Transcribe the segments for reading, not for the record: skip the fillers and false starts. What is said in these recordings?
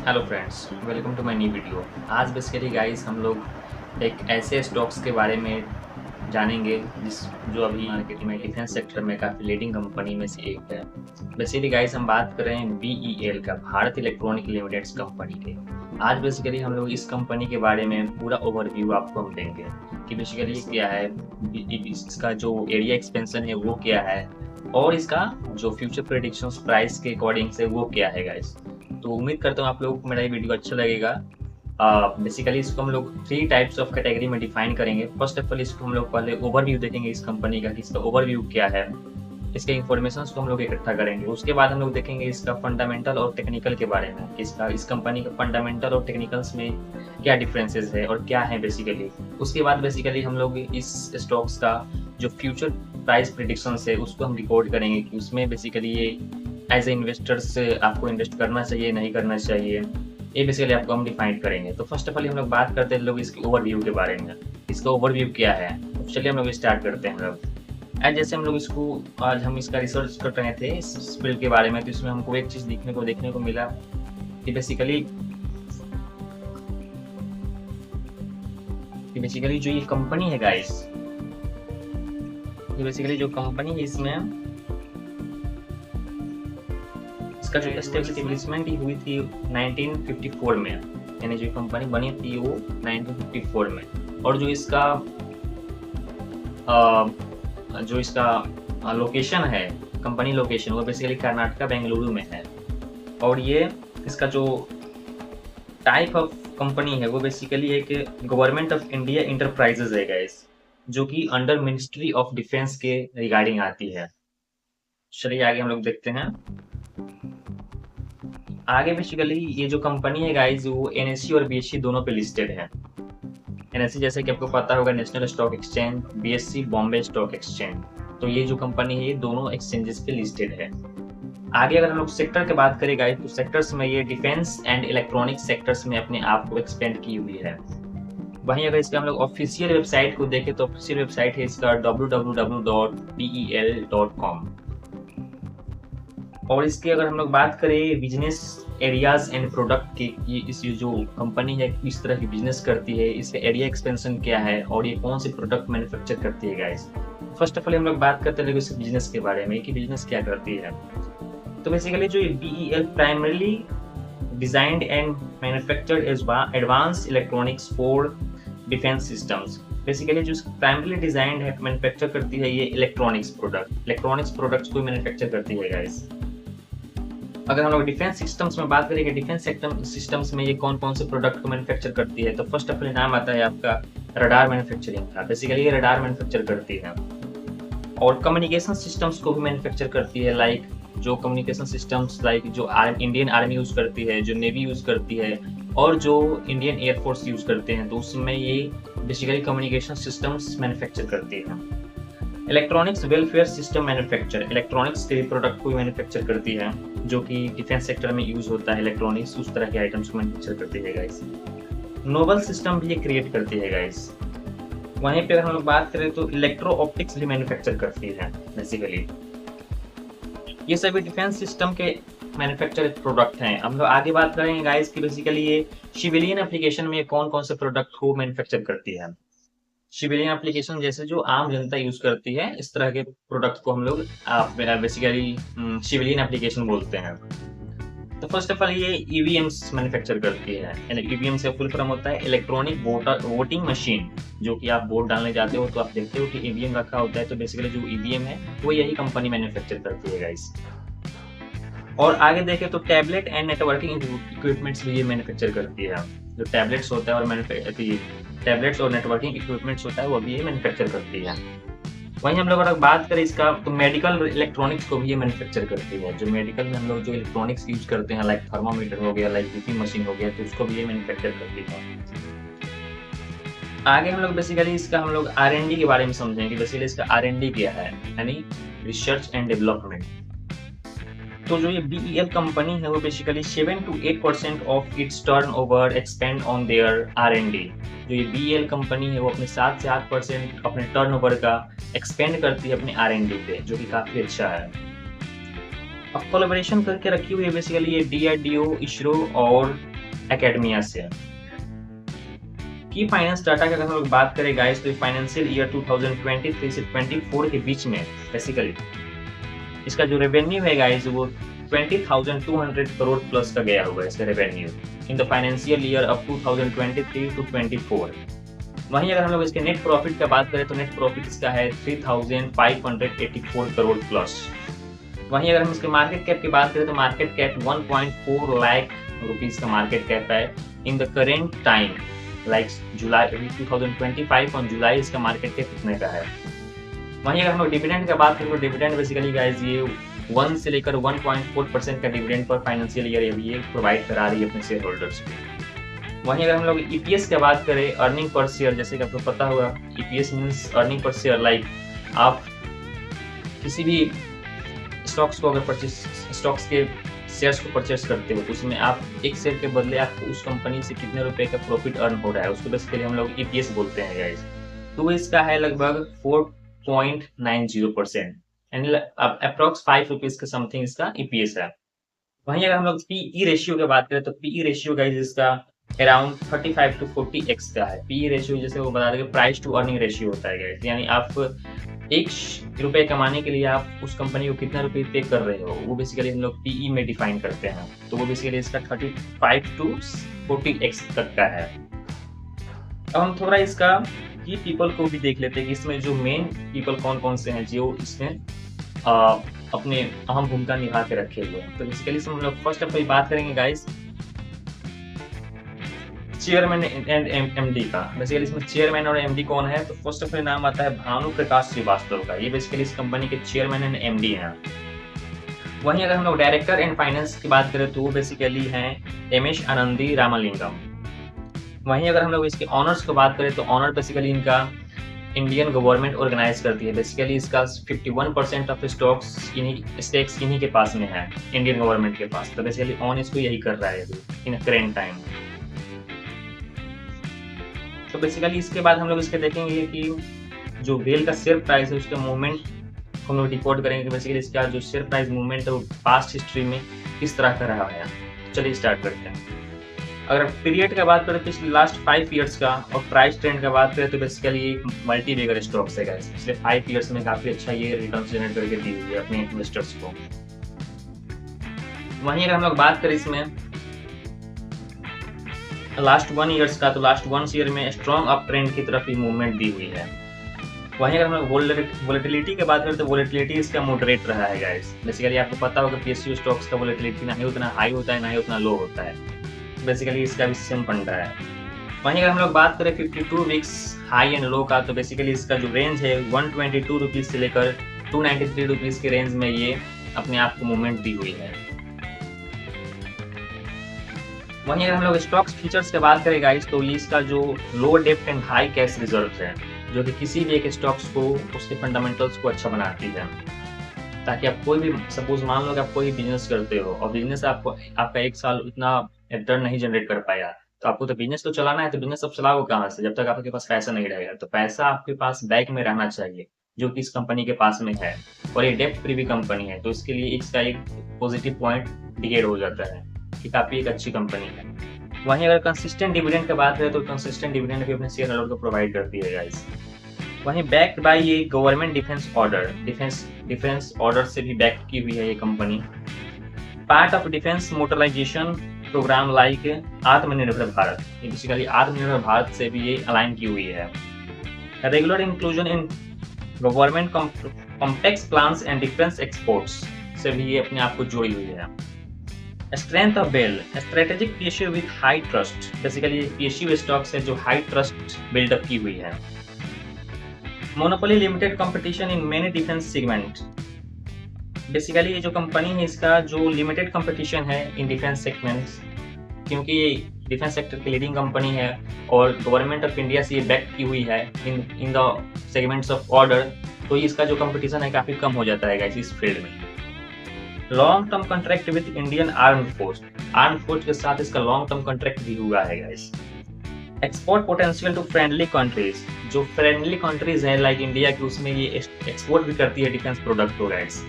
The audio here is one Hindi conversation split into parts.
Hello friends, welcome to my new video. आज बेसिकली गाइस हम लोग एक ऐसे स्टॉक्स के बारे में जानेंगे जो अभी मार्केट में डिफेंस सेक्टर में काफ़ी लीडिंग कंपनी में से एक है। बेसिकली गाइस हम बात कर रहे हैं BEL का, भारत इलेक्ट्रॉनिक लिमिटेड्स कंपनी के। आज बेसिकली हम लोग इस कंपनी के बारे में पूरा ओवरव्यू आपको हम देंगे कि बेसिकली क्या है, इसका जो एरिया एक्सपेंशन है वो क्या है और इसका जो फ्यूचर प्रेडिक्शंस प्राइस के अकॉर्डिंग से वो क्या है गाइस। तो उम्मीद करता हूँ आप लोगों को मेरा ये वीडियो अच्छा लगेगा। बेसिकली इसको हम लोग 3 टाइप्स ऑफ कैटेगरी में डिफाइन करेंगे। फर्स्ट ऑफ ऑल इसको हम लोग पहले ओवरव्यू देखेंगे इस कंपनी का कि इसका ओवरव्यू क्या है, इसके इन्फॉर्मेशन को हम लोग इकट्ठा करेंगे। उसके बाद हम लोग देखेंगे इसका फंडामेंटल और टेक्निकल के बारे में, इस कंपनी का फंडामेंटल और टेक्निकल्स में क्या डिफरेंसेस है और क्या है बेसिकली। उसके बाद बेसिकली हम लोग इस स्टॉक्स का जो फ्यूचर प्राइस प्रिडिक्शंस है उसको हम रिकॉर्ड करेंगे कि उसमें बेसिकली ये एज ए इन्वेस्टर्स आपको इन्वेस्ट करना चाहिए नहीं करना चाहिए, ये बेसिकली आपको हम डिफाइन करेंगे। तो फर्स्ट ऑफ ऑल हम लोग बात करते हैं लोग इसके ओवरव्यू के बारे में, इसका ओवरव्यू क्या है। तो चलिए हम लोग स्टार्ट करते हैं। लोग एज जैसे हम लोग इसको आज हम इसका रिसर्च कर रहे थे इस फील्ड के बारे में, तो इसमें हमको एक चीज़ देखने को मिला कि बेसिकली जो ये कंपनी है गाइस, ये बेसिकली जो कंपनी है इसमें इसका जो एस्टेब्लिशमेंट हुई थी 1954 में, यानी जो कंपनी बनी थी वो 1954 में। और जो इसका लोकेशन है, कंपनी लोकेशन, वो बेसिकली कर्नाटका बेंगलुरु में है। और ये इसका जो टाइप ऑफ कंपनी है वो बेसिकली एक गवर्नमेंट ऑफ इंडिया इंटरप्राइजेज है गाइस, जो कि अंडर मिनिस्ट्री ऑफ डिफेंस के रिगार्डिंग आती है। चलिए आगे हम लोग देखते हैं। आगे बेसिकली ये जो कंपनी है गाइज वो NSE और BSE दोनों पे लिस्टेड है। NSE जैसे कि आपको पता होगा national stock exchange, BSE Bombay stock exchange. तो ये जो कंपनी है ये दोनों एक्सचेंजेस पे लिस्टेड है। आगे अगर हम लोग सेक्टर की बात करें गाइज, तो सेक्टर्स में ये डिफेंस एंड इलेक्ट्रॉनिक सेक्टर्स में अपने आप को एक्सपेंड की हुई है। वहीं अगर इसका हम लोग ऑफिशियल वेबसाइट को देखें तो ऑफिशियल वेबसाइट है इसका www.pel.com। और इसके अगर हम लोग बात करें बिजनेस एरियाज एंड प्रोडक्ट की, ये जो कंपनी है किस तरह की बिजनेस करती है, इसका एरिया एक्सपेंशन क्या है और ये कौन से प्रोडक्ट मैन्युफैक्चर करती है गाइस। फर्स्ट ऑफ ऑल हम लोग बात करते हैं इसके बिजनेस के बारे में कि बिजनेस क्या करती है। तो बेसिकली जो BEL primarily designed and manufactured advance electronics for defence systems. Basically जो प्राइमरीली डिजाइंड है मैन्युफैक्चर करती है ये इलेक्ट्रॉनिक्स प्रोडक्ट्स को मैन्युफैक्चर करती है गाइस। अगर हम लोग डिफेंस सिस्टम्स में बात करेंगे, डिफेंस सिस्टम्स में ये कौन कौन से प्रोडक्ट को मैन्युफैक्चर करती है, तो फर्स्ट ऑफ ऑल नाम आता है आपका रडार मैन्युफैक्चरिंग का। बेसिकली ये रडार मैन्युफैक्चर करती है। और कम्युनिकेशन सिस्टम्स को भी मैन्युफैक्चर करती है, लाइक जो कम्युनिकेशन सिस्टम्स लाइक जो इंडियन आर्मी यूज करती है, जो नेवी यूज करती है और जो इंडियन एयरफोर्स यूज करते हैं, तो उसमें ये बेसिकली कम्युनिकेशन सिस्टम्स मैन्युफैक्चर करती है। Electronics welfare system manufacture, electronics के प्रोडक्ट को मैन्युफैक्चर करती है जो कि डिफेंस सेक्टर में यूज होता है। इलेक्ट्रॉनिक्स उस तरह के आइटम्स को मैन्युफैक्चर करती है गाइस। नोबल सिस्टम भी ये क्रिएट करती है गाइस। वहीं पे हम लोग बात करें तो इलेक्ट्रो ऑप्टिक्स भी मैन्युफैक्चर करती है। बेसिकली ये सभी डिफेंस सिस्टम के मैन्युफैक्चर प्रोडक्ट हैं। हम लोग आगे बात करेंगे गाइस कि बेसिकली ये सिविलियन एप्लीकेशन में कौन कौन से प्रोडक्ट को मैन्युफैक्चर करती है। सिविलियन एप्लीकेशन जैसे जो आम जनता यूज करती है, इस तरह के प्रोडक्ट को हम लोग बेसिकली सिविलियन एप्लीकेशन बोलते हैं। तो फर्स्ट ऑफ ऑल ये EVMs मैन्युफैक्चर करती है। EVM से फुल फॉर्म होता है इलेक्ट्रॉनिक वोटिंग मशीन। जो कि आप वोट डालने जाते हो तो आप देखते हो कि EVM रखा होता है, तो बेसिकली जो EVM है वो यही कंपनी मैन्युफैक्चर करती है गाइस। और आगे देखें तो टैबलेट एंड नेटवर्किंग इक्विपमेंट्स भी ये मैन्युफैक्चर करती है। जो टैबलेट्स होता है और टैबलेट्स और नेटवर्किंग इक्विपमेंट्स होता है वो भी ये मैन्युफैक्चर करती है। वहीं हम लोग अगर बात करें इसका, तो मेडिकल इलेक्ट्रॉनिक्स को भी ये मैन्युफैक्चर करती है। जो मेडिकल में हम लोग जो इलेक्ट्रॉनिक्स यूज करते हैं, लाइक थर्मामीटर हो गया, लाइक BP मशीन हो गया, तो उसको भी ये मैन्युफैक्चर करती है। आगे हम लोग बेसिकली इसका हम लोग R&D के बारे में समझेंगे। बेसिकली इसका R&D क्या है, यानी रिसर्च एंड डेवलपमेंट। तो जो ये BEL कंपनी है वो basically 7 to 8% of its turnover expand on their R&D। जो ये BEL कंपनी है वो अपने 7 से 8% अपने टर्नओवर का एक्सपेंड करती है अपने R&D पे, जो कि काफी अच्छा है। अब कोलैबोरेशन करके रखी हुई है बेसिकली ये DRDO, ISRO और एकेडमिया से। की फाइनेंस डाटा की अगर हम लोग बात करें गाइस, तो फाइनेंशियल ईयर 2023 से 24 के बीच में बेसिकली इसका जो रेवेन्यू है गाइस वो 20,200 करोड़ प्लस का गया हुआ है इसका revenue in the financial year of 2023 to 24। वहीं अगर हम लोग इसके नेट प्रॉफिट का बात करें तो नेट प्रॉफिट इसका है 3,584 करोड़ प्लस। वहीं अगर हम इसके मार्केट कैप की बात करें तो मार्केट कैप 1.4 लाख रुपीज का मार्केट कैप है in the current time, like July 2025 on July इसका मार्केट कैप कितने का है। वहीं अगर हम लोग डिविडेंड की बात करें तो डिविडेंड बेसिकली गाइस ये 1 से लेकर 1.4% का डिविडेंड पर फाइनेंशियल ईयर अभी ये प्रोवाइड करा रही है अपने शेयर होल्डर्स को। वहीं अगर हम लोग ईपीएस की बात करें, अर्निंग पर शेयर, जैसे कि आपको पता होगा EPS means earning per share, like आप किसी भी स्टॉक्स को अगर स्टॉक्स के शेयर्स को परचेस करते हो तो उसमें आप एक शेयर के बदले आपको उस कंपनी से कितने रुपए का प्रॉफिट अर्न हो रहा है उसको बेसिकली हम लोग ईपीएस बोलते हैं गाइस। तो इसका है लगभग 4.90% यानी अप्रॉक्स 5 रुपीज के समथिंग इसका ईपीएस है। वहीं अगर हम लोग पीई रेशियो की बात करें तो पीई रेशियो गाइस इसका अराउंड 35 टू 40x का है। पीई रेशियो जैसे वो बता देंगे प्राइस टू अर्निंग रेशियो होता है गाइस, यानी आप 1 रुपए कमाने के लिए आप उस कंपनी को कितना रुपए पे कर रहे हो वो बेसिकली हम लोग पीई में डिफाइन करते हैं। तो वो बेसिकली इसका 35 टू 40x तक का है। अब हम थोड़ा इसका की पीपल को भी देख लेते हैं कि इसमें जो मेन पीपल कौन कौन से हैं जो इसमें अपने अहम भूमिका निभा के रखे हुए हैं। तो बेसिकली हम लोग फर्स्ट ऑफ ऑल बात करेंगे गाइस चेयरमैन एंड एमडी का। बेसिकली इसमें चेयरमैन और एमडी कौन है, तो फर्स्ट ऑफ ऑल नाम आता है भानु प्रकाश श्रीवास्तव का। ये बेसिकली इस कंपनी के चेयरमैन एंड एमडी हैं। वहीं अगर हम लोग डायरेक्टर एंड फाइनेंस की बात करें तो वो बेसिकली हैं एमएस आनंदी रामलिंगम। वहीं अगर हम लोग इसके ऑनर्स की बात करें तो ऑनर बेसिकली इनका इंडियन गवर्नमेंट ऑर्गेनाइज करती है। बेसिकली इसका 51% ऑफ स्टेक्स इन्हीं के पास में है, इंडियन गवर्नमेंट के पास। तो बेसिकली ऑन इसको यही कर रहा है इन करेंट टाइम। तो बेसिकली इसके बाद हम लोग इसके देखेंगे कि जो वेल का शेयर प्राइस है उसका मूवमेंट हम लोग रिकॉर्ड करेंगे कि बेसिकली इसका जो शेयर प्राइस मूवमेंट है वो पास्ट हिस्ट्री में किस तरह का रहा है। चलिए स्टार्ट करते हैं। अगर पीरियड का बात करें पिछले लास्ट 5 ईयर्स का और प्राइस ट्रेंड का बात करें तो बेसिकली ये मल्टी बेगर स्टॉक्स है गाइस। पिछले 5 ईयर्स में काफी अच्छा ये रिटर्न जनरेट करके दी हुई है अपने इन्वेस्टर्स को। वहीं अगर हम लोग बात करें इसमें लास्ट 1 ईयर्स का, तो लास्ट 1 ईयर में स्ट्रॉन्ग अप ट्रेंड की तरफ ही मूवमेंट दी हुई है। वहीं अगर हम लोग वोलेटिलिटी की बात करें तो वोलेटिलिटी इसका मॉडरेट रहा है गाइस। बेसिकली आपको पता होगा पीएसयू स्टॉक्स का वोलेटिलिटी ना ही उतना हाई होता है ना ही उतना लो होता है। बेसिकली इसका भी सेम फंडा है। वहीं अगर हम लोग बात करें 52 वीक्स हाई एंड लो का, तो बेसिकली इसका जो रेंज है 122 रुपीज से लेकर 293 रुपीज के रेंज में ये अपने आप को मूवमेंट दी हुई है। वहीं अगर हम लोग स्टॉक्स फीचर्स की बात करें गाइस तो ये इसका जो low depth and high cash reserve है जो कि किसी भी एक स्टॉक्स को उसके फंडामेंटल्स को अच्छा बनाती है, ताकि आप कोई भी सपोज मान लो कि आप कोई बिजनेस करते हो और बिजनेस आपका 1 साल उतना रिटर्न नहीं जनरेट कर पाया, तो आपको तो बिजनेस तो चलाना है, तो बिजनेस अब चलाओ कहाँ से जब तक आपके पास पैसा नहीं रहेगा। तो पैसा आपके पास बैंक में रहना चाहिए जो कि इस कंपनी के पास में है और ये डेप्ट फ्री भी कंपनी है, तो इसके लिए इसका एक पॉजिटिव पॉइंट डिकेड हो जाता है कि काफी एक अच्छी कंपनी है। वहीं अगर कंसिस्टेंट डिविडेंड की बात करें तो कंसिस्टेंट डिविडेंड भी अपने शेयर होल्डर को प्रोवाइड करती है गाइस। वहीं बैक्ड बाय ये गवर्नमेंट डिफेंस ऑर्डर से भी बैक की हुई है ये कंपनी। Part of defence motorisation programme like Atmanirbhar Bharat, ये बेसिकली आत्मनिर्भर भारत से भी ये अलाइन की हुई है। Regular inclusion in government complex plans and defence exports से भी ये अपने आप को जोड़ी हुई है। Strength of BEL strategic PSU with high trust, basically PSU stocks है जो हाई ट्रस्ट बिल्डअप की हुई है। Monopoly limited competition in many defence segment, basically ये जो कंपनी है इसका जो लिमिटेड कंपटीशन है इन डिफेंस सेगमेंट्स, क्योंकि ये डिफेंस सेक्टर की लीडिंग कंपनी है और गवर्नमेंट ऑफ इंडिया से ये बैक की हुई है in the segments of order, तो इसका जो कंपटीशन है काफी कम हो जाता है गाइस इस फील्ड में। Long term contract with Indian armed force के साथ इसका लॉन्ग टर्म कॉन्ट्रैक्ट भी हुआ है guys. Export potential to friendly countries, जो फ्रेंडली कंट्रीज है लाइक इंडिया की उसमें ये एक्सपोर्ट भी करती है डिफेंस प्रोडक्ट को guys.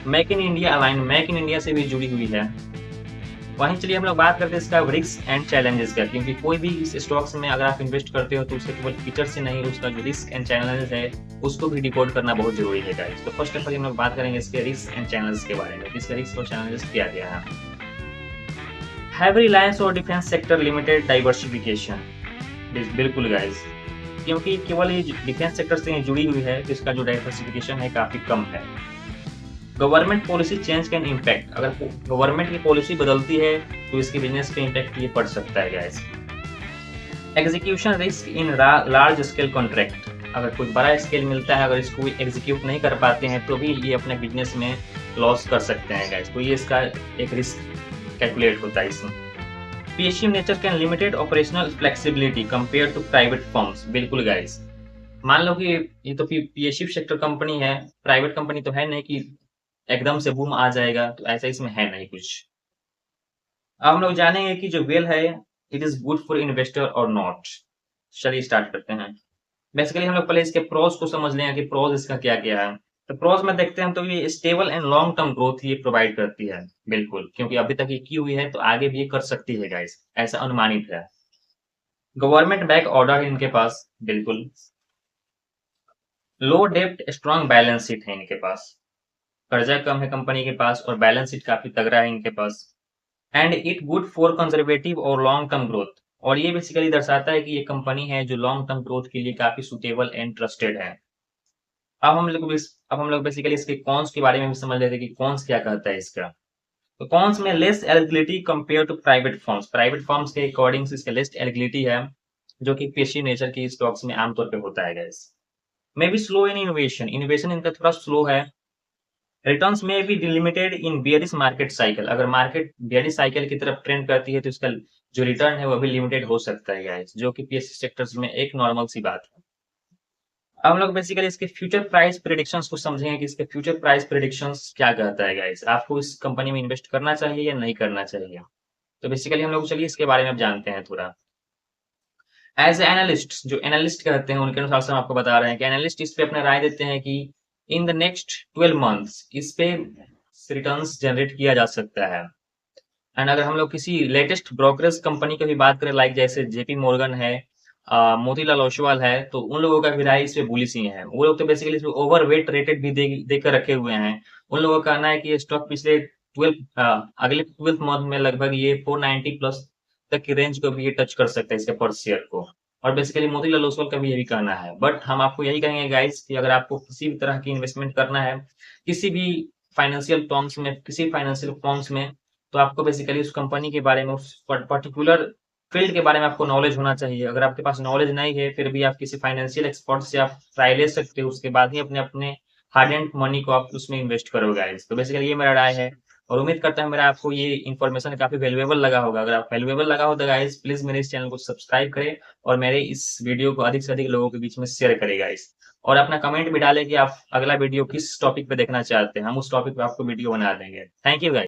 Make in India align, make in India से भी जुड़ी हुई है। वहीं चलिए हम लोग बात करते हैं इसका रिस्क एंड चैलेंजेस का, क्योंकि कोई भी इस स्टॉक्स में अगर आप इन्वेस्ट करते हो तो उसके केवल फीचर से नहीं, उसका जो रिस्क एंड चैलेंजेस है उसको भी डिकोड करना बहुत जरूरी है गाइस। तो फर्स्ट ऑफ ऑल हम लोग बात करेंगे इसके रिस्क एंड चैलेंजेस के बारे में, इसका रिस्क और चैलेंजेस क्या क्या है। हैवी रिलायंस और डिफेंस सेक्टर लिमिटेड डाइवर्सिफिकेशन, बिल्कुल गाइस, क्योंकि केवल ये डिफेंस सेक्टर से जुड़ी हुई है तो इसका जो डाइवर्सिफिकेशन है काफी कम है। Government policy change can impact, अगर गवर्नमेंट की पॉलिसी बदलती है तो इसके बिजनेस पे इम्पैक्ट ये पड़ सकता है guys. Execution risk in large scale contract, अगर कोई बड़ा स्केल मिलता है, अगर इसको एग्जीक्यूट नहीं कर पाते हैं तो भी ये अपने बिजनेस में लॉस कर सकते हैं गाइस, तो ये इसका एक रिस्क कैलकुलेट होता है इसमें। PSU nature can limited operational flexibility compare to private firms, बिल्कुल गाइस। मान लो कि ये तो पीएसयू सेक्टर कंपनी है, प्राइवेट कंपनी तो है नहीं कि एकदम से बूम आ जाएगा, तो ऐसा इसमें है नहीं कुछ। अब हम लोग जानेंगे कि जो वेल है it is good for investor और नॉट। चलिए स्टार्ट करते हैं। बेसिकली हम लोग पहले इसके प्रोज को समझ लेंगे कि प्रोज इसका क्या क्या है। तो प्रोज में देखते हैं तो ये stable and long term growth ये प्रोवाइड करती है, बिल्कुल, क्योंकि अभी तक ये की हुई है तो आगे भी ये कर सकती है गाइस, ऐसा अनुमानित है। गवर्नमेंट बैक ऑर्डर है इनके पास, बिल्कुल। लो डेप्ट स्ट्रॉन्ग बैलेंस शीट है इनके पास, कर्जा कम है कंपनी के पास और बैलेंस शीट काफी तगड़ा है इनके पास। And it good for conservative और लॉन्ग टर्म ग्रोथ, और ये बेसिकली दर्शाता है कि ये कंपनी है जो लॉन्ग टर्म ग्रोथ के लिए काफी सुटेबल एंड ट्रस्टेड है। अब हम लोग बेसिकली इसके कॉन्स के बारे में भी समझ लेते हैं कि कॉन्स क्या कहता है इसका। तो कॉन्स में less eligibility compare to private firms, private firms के अकॉर्डिंग से इसका लेस एलिजिबिलिटी है, जो कि पेशी नेचर की स्टॉक्स में आमतौर पे होता है guys. May be slow in innovation, innovation इनका थोड़ा स्लो है। रिटर्न्स में भी लिमिटेड इन बेयरिश मार्केट साइकिल, अगर मार्केट बेयरिश साइकिल की तरफ ट्रेंड करती है तो इसका जो रिटर्न है वो भी लिमिटेड हो सकता है गाइस, जो कि पीएससी सेक्टर्स में एक नॉर्मल सी बात है। अब हम लोग बेसिकली इसके फ्यूचर प्राइस प्रेडिक्शंस को समझेंगे कि इसके फ्यूचर प्राइस प्रेडिक्शंस क्या कहता है गाइस, आपको इस कंपनी में इन्वेस्ट करना चाहिए या नहीं करना चाहिए। तो बेसिकली हम लोग चलिए इसके बारे में अब जानते हैं थोड़ा। एज एनालिस्ट, जो एनालिस्ट कहते हैं उनके अनुसार से हम आपको बता रहे हैं कि एनालिस्ट इस पे अपना राय देते हैं कि इन द नेक्स्ट 12 मंथ्स इस पे रिटर्न्स जनरेट किया जा सकता है। एंड अगर हम लोग किसी लेटेस्ट ब्रोकरेज कंपनी की भी बात करें, लाइक जैसे जेपी मॉर्गन है, मोतीलाल ओसवाल है, तो उन लोगों का भी राय इस पे बुलिश ही है। वो लोग तो बेसिकली इसमें ओवर वेट रेटेड भी देकर रखे हुए हैं। उन लोगों का कहना है कि ये स्टॉक पिछले अगले 12 मंथ में लगभग ये 490 प्लस तक की रेंज को भी ये टच कर सकता है इसके पर शेयर को। और बेसिकली मोतीलाल ओसवाल का भी यही कहना है। बट हम आपको यही कहेंगे गाइस कि अगर आपको किसी भी तरह की इन्वेस्टमेंट करना है किसी भी फाइनेंशियल टर्म्स में, किसी फाइनेंशियल फर्म्स में, तो आपको बेसिकली उस कंपनी के बारे में, उस पर्टिकुलर फील्ड के बारे में आपको नॉलेज होना चाहिए। अगर आपके पास नॉलेज नहीं है फिर भी आप किसी फाइनेंशियल एक्सपर्ट से आप ट्राई ले सकते हो, उसके बाद ही अपने अपने हार्ड एंड मनी को आप उसमें इन्वेस्ट करो गाइस। तो बेसिकली ये मेरा राय है और उम्मीद करता हूँ मेरा आपको ये इन्फॉर्मेशन काफी वैल्यूएबल लगा होगा। अगर आप वैल्यूएबल लगा हो तो गाइस प्लीज मेरे इस चैनल को सब्सक्राइब करें और मेरे इस वीडियो को अधिक से अधिक लोगों के बीच में शेयर करें गाइस। और अपना कमेंट भी डालें कि आप अगला वीडियो किस टॉपिक पे देखना चाहते हैं, हम उस टॉपिक पे आपको वीडियो बना देंगे। Thank you guys.